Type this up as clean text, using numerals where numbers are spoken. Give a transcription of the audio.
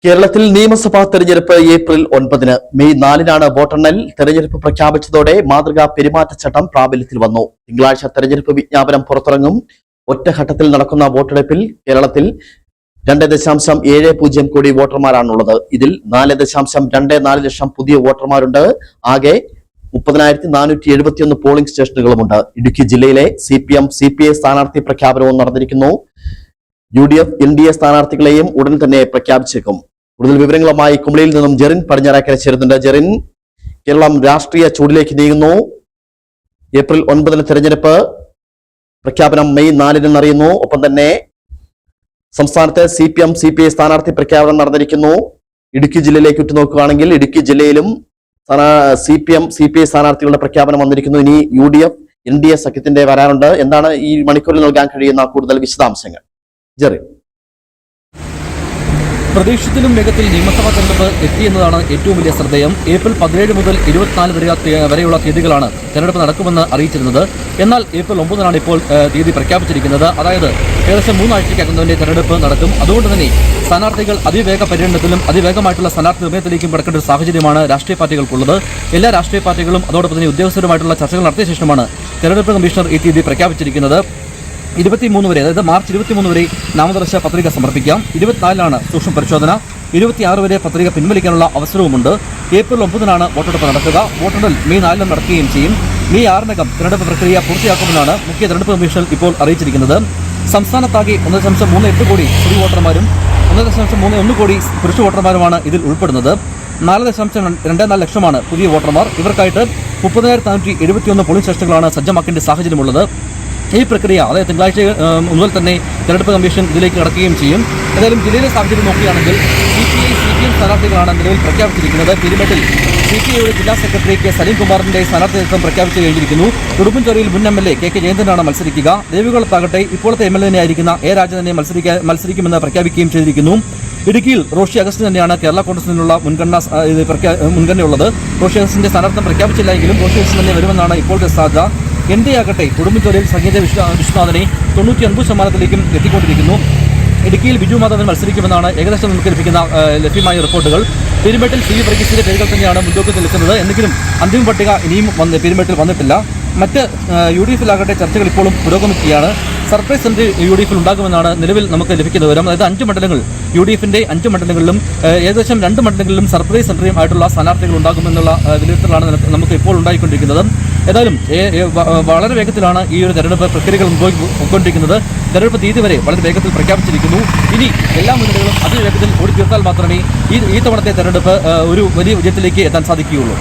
കേരളത്തിൽ നിയമസഭാ തെരഞ്ഞെടുപ്പ് ഏപ്രിൽ 9-ന്. മെയ് 4-നാണ് വോട്ടെണ്ണൽ. തെരഞ്ഞെടുപ്പ് പ്രഖ്യാപിച്ചതോടെ മാതൃകാ പെരുമാറ്റച്ചട്ടം പ്രാബല്യത്തിൽ വന്നു. തിങ്കളാഴ്ച തെരഞ്ഞെടുപ്പ് വിജ്ഞാപനം പുറത്തിറങ്ങും. ഒറ്റഘട്ടത്തിൽ നടക്കുന്ന വോട്ടെടുപ്പിൽ കേരളത്തിൽ 2.70 കോടി വോട്ടർമാരാണുള്ളത്. ഇതിൽ 4.24 ലക്ഷം പുതിയ വോട്ടർമാരുണ്ട്. ആകെ 30,471 പോളിംഗ് സ്റ്റേഷനുകളുമുണ്ട്. ഇടുക്കി ജില്ലയിലെ CPM CPI സ്ഥാനാർത്ഥി പ്രഖ്യാപനവും നടന്നിരിക്കുന്നു. UDF NDA സ്ഥാനാർത്ഥികളെയും ഉടൻ തന്നെ പ്രഖ്യാപിച്ചേക്കും. കൂടുതൽ വിവരങ്ങളുമായി കുമളിയിൽ നിന്നും ജെറിൻ പടിഞ്ഞാറക്കര ചേരുന്നുണ്ട്. ജെറിൻ, കേരളം രാഷ്ട്രീയ ചൂടിലേക്ക് നീങ്ങുന്നു. ഏപ്രിൽ 9-ന് തെരഞ്ഞെടുപ്പ് പ്രഖ്യാപനം മെയ് 4-ന് അറിയുന്നു. ഒപ്പം തന്നെ സംസ്ഥാനത്ത് CPM CPI സ്ഥാനാർത്ഥി പ്രഖ്യാപനം നടന്നിരിക്കുന്നു. ഇടുക്കി ജില്ലയിലേക്ക് ഉറ്റുനോക്കുകയാണെങ്കിൽ ഇടുക്കി ജില്ലയിലും CPM CPI സ്ഥാനാർത്ഥികളുടെ പ്രഖ്യാപനം വന്നിരിക്കുന്നു. ഇനി UDF NDA സഖ്യത്തിന്റെ വരാനുണ്ട്. എന്താണ് ഈ മണിക്കൂറിൽ നൽകാൻ കഴിയുന്ന കൂടുതൽ വിശദാംശങ്ങൾ? ജെറിൻ, പ്രതീക്ഷിച്ചതിലും വേഗത്തിൽ നിയമസഭാ തെരഞ്ഞെടുപ്പ് എത്തിയെന്നതാണ് ഏറ്റവും വലിയ ശ്രദ്ധേയം. ഏപ്രിൽ 17 മുതൽ 24 വരെയുള്ള തീയതികളാണ് തെരഞ്ഞെടുപ്പ് നടക്കുമെന്ന് അറിയിച്ചിരുന്നത്. എന്നാൽ ഏപ്രിൽ 9-നാണ് ഇപ്പോൾ തീയതി പ്രഖ്യാപിച്ചിരിക്കുന്നത്. അതായത് ഏകദേശം 3 ആഴ്ചയ്ക്കകം തന്നെ തെരഞ്ഞെടുപ്പ് നടക്കും. അതുകൊണ്ട് തന്നെ സ്ഥാനാർത്ഥികൾ അതിവേഗ പര്യടനത്തിലും അതിവേഗമായിട്ടുള്ള സ്ഥാനാർത്ഥി നിർണ്ണയത്തിലേക്കും കടക്കേണ്ട ഒരു സാഹചര്യമാണ് രാഷ്ട്രീയ പാർട്ടികൾക്കുള്ളത്. എല്ലാ രാഷ്ട്രീയ പാർട്ടികളും അതോടൊപ്പം തന്നെ ഉദ്യോഗസ്ഥരുമായിട്ടുള്ള ചർച്ചകൾ നടത്തിയ ശേഷമാണ് തെരഞ്ഞെടുപ്പ് കമ്മീഷണർ ഈ തീയതി പ്രഖ്യാപിച്ചിരിക്കുന്നത്. 23 വരെ, അതായത് മാർച്ച് 23 വരെ നാമനിർദ്ദേശ പത്രിക സമർപ്പിക്കാം. 24-നാണ് സൂക്ഷ്മ പരിശോധന. 26 വരെ പത്രിക പിൻവലിക്കാനുള്ള അവസരവുമുണ്ട്. ഏപ്രിൽ 9-നാണ് വോട്ടെടുപ്പ് നടക്കുക. വോട്ടെണ്ണൽ മെയ് 4-ന് നടക്കുകയും ചെയ്യും. മെയ് 6-നകം തെരഞ്ഞെടുപ്പ് പ്രക്രിയ പൂർത്തിയാക്കുമെന്നാണ് മുഖ്യ തെരഞ്ഞെടുപ്പ് കമ്മീഷൻ ഇപ്പോൾ അറിയിച്ചിരിക്കുന്നത്. സംസ്ഥാനത്താകെ 1.38 കോടി സ്ത്രീ വോട്ടർമാരും 1.31 കോടി പുരുഷ വോട്ടർമാരുമാണ് ഇതിൽ ഉൾപ്പെടുന്നത്. 4.24 ലക്ഷമാണ് പുതിയ വോട്ടർമാർ. ഇവർക്കായിട്ട് 30,471 പോളിംഗ് സ്റ്റേഷനുകളാണ് സജ്ജമാക്കേണ്ട സാഹചര്യമുള്ളത്. ഈ പ്രക്രിയ, അതായത് തിങ്കളാഴ്ച മുതൽ തന്നെ തെരഞ്ഞെടുപ്പ് കമ്മീഷൻ ഇതിലേക്ക് കടക്കുകയും ചെയ്യും. ഏതായാലും ജില്ലയിലെ സാഹചര്യം നോക്കുകയാണെങ്കിൽ CPI CPM സ്ഥാനാർത്ഥികളാണ് നിലവിൽ പ്രഖ്യാപിച്ചിരിക്കുന്നത്. പെരുമറ്റിൽ CPIയുടെ ജില്ലാ സെക്രട്ടറി K സലീം കുമാറിന്റെ സ്ഥാനാർത്ഥിത്വം പ്രഖ്യാപിച്ചു കഴിഞ്ഞിരിക്കുന്നു. ഉടുമ്പൻചോലയിൽ മുൻ MLA KK ജയന്തനാണ് മത്സരിക്കുക. ദേവികുളത്താകട്ടെ ഇപ്പോഴത്തെ MLA ആയിരിക്കുന്ന A രാജ തന്നെ മത്സരിക്കുമെന്ന് പ്രഖ്യാപിക്കുകയും ചെയ്തിരിക്കുന്നു. ഇടുക്കിയിൽ റോഷി അഗസ്റ്റിൻ തന്നെയാണ് കേരള കോൺഗ്രസിൽ നിന്നുള്ള മുൻഗണനയുള്ളത്. റോഷി അഗസ്റ്റിന്റെ സ്ഥാനാർത്ഥം പ്രഖ്യാപിച്ചില്ല എങ്കിലും റോഷി അഗസ്റ്റിൻ തന്നെ വരുമെന്നാണ് ഇപ്പോഴത്തെ സാധ്യത. NDA ആകട്ടെ ഉടുമ്പൻചോലയിൽ സംഗീത വിശ്വനാഥനെ 99% എത്തിക്കൊണ്ടിരിക്കുന്നു. ഇടുക്കിയിൽ ബിജു മാധവൻ മത്സരിക്കുമെന്നാണ് ഏകദേശം നമുക്ക് ലഭ്യമായ റിപ്പോർട്ടുകൾ. പെരുമേട്ടിൽ CV വർഗീസിന്റെ പേരുകൾ തന്നെയാണ് മുൻതൂക്കത്തിൽ നിൽക്കുന്നത്. എങ്കിലും അന്തിമ പട്ടിക ഇനിയും പെരുമേട്ടിൽ വന്നിട്ടില്ല. മറ്റ് UDF-ലാകട്ടെ ചർച്ചകൾ ഇപ്പോഴും പുരോഗമിക്കുകയാണ്. സർപ്രൈസ് സെൻട്രി UDF-ൽ ഉണ്ടാകുമെന്നാണ് നിലവിൽ നമുക്ക് ലഭിക്കുന്ന വിവരം. അതായത് 5 മണ്ഡലങ്ങൾ UDF-ന്റെ 5 മണ്ഡലങ്ങളിലും ഏകദേശം 2 മണ്ഡലങ്ങളിലും സർപ്രൈസ് സെൻട്രിയും ആയിട്ടുള്ള സ്ഥാനാർത്ഥികൾ ഉണ്ടാകുമെന്നുള്ള വിലയിരുത്തലാണ് നമുക്ക് ഇപ്പോൾ ഉണ്ടായിക്കൊണ്ടിരിക്കുന്നത്. ഏതായാലും വളരെ വേഗത്തിലാണ് ഈ ഒരു തെരഞ്ഞെടുപ്പ് പ്രക്രിയകൾ പോയിക്കൊണ്ടിരിക്കുന്നത്. തെരഞ്ഞെടുപ്പ് തീയതി വരെ വളരെ വേഗത്തിൽ പ്രഖ്യാപിച്ചിരിക്കുന്നു. ഇനി എല്ലാ മുന്നണികളും അതിവേഗത്തിൽ ഓടിത്തീർത്താൽ മാത്രമേ ഈ തവണത്തെ തെരഞ്ഞെടുപ്പ് ഒരു വലിയ വിജയത്തിലേക്ക് എത്താൻ സാധിക്കുകയുള്ളൂ.